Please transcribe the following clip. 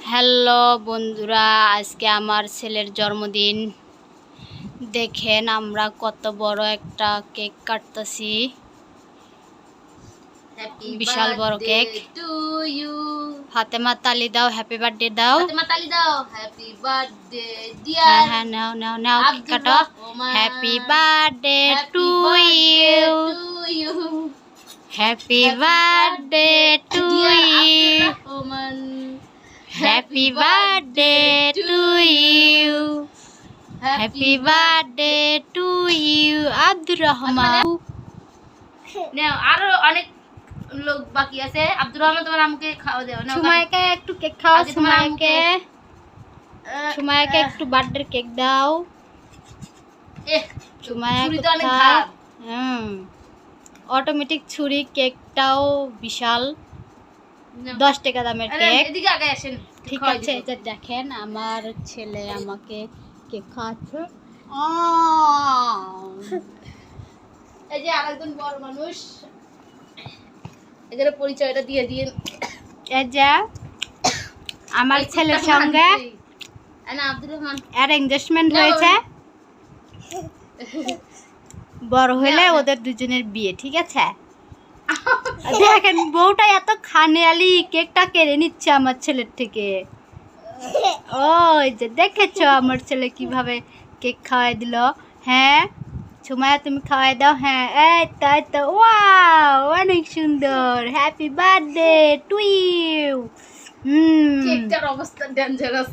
Hello বন্ধুরা, আজকে আমার ছেলের জন্মদিন। দেখেন আমরা কত বড় একটা কেক কাটতেছি, বিশাল বড় কেক। টু ইউ ফাতেমা তালি দাও, হ্যাপি বার্থডে দাও। ফাতেমা তালি দাও। হ্যাপি বার্থডে হ্যাঁ ডিয়ার হ্যাঁ, নাও নাও নাও, কেক আব্দুর কাটো। Rahman. Happy birthday to you, happy birthday to you, happy birthday to you, happy birthday to you Abdur Rahman. আরো অনেক লোক বাকি আছে। আব্দুর রহমান, তোমার আমাকে খাওয়া দাও না। সুমাইয়াকে একটু কেক খাওয়াও। আজকে তোমার সুমাইয়াকে একটু বার্থডে কেক দাও। সুমাইয়া ছুরি তো অনেক কোথায়? ধার। অটোমেটিক ছুরি, কেকটাও বিশাল, 10 টাকা দামের কেক। এদিকে আগে আসেন। ঠিক আছে, এই যে দেখেন আমার ছেলে আমাকে কেক খাওয়াচ্ছে। এই যে আরেকজন বড় মানুষ, এদের পরিচয়টা দিয়ে দিন। এই যে আমার ছেলের সঙ্গে আব্দুর রহমান অ্যারেঞ্জমেন্ট হয়েছে। বড় হলে ওদের দুজনের বিয়ে, ঠিক আছে? দেখেন বউটা এত খানিয়ালি, কেকটা কেড়ে নিচ্ছে আমার ছেলের থেকে। ওই যে দেখেছো আমার ছেলে কিভাবে কেক খাওয়াই দিল। হ্যাঁ সুমাইয়া, তুমি খাওয়াই দাও। হ্যাঁ, এই তাই তো, ওয়াও অনেক সুন্দর। Happy birthday to you. কেকটার অবস্থা ডেঞ্জারাস।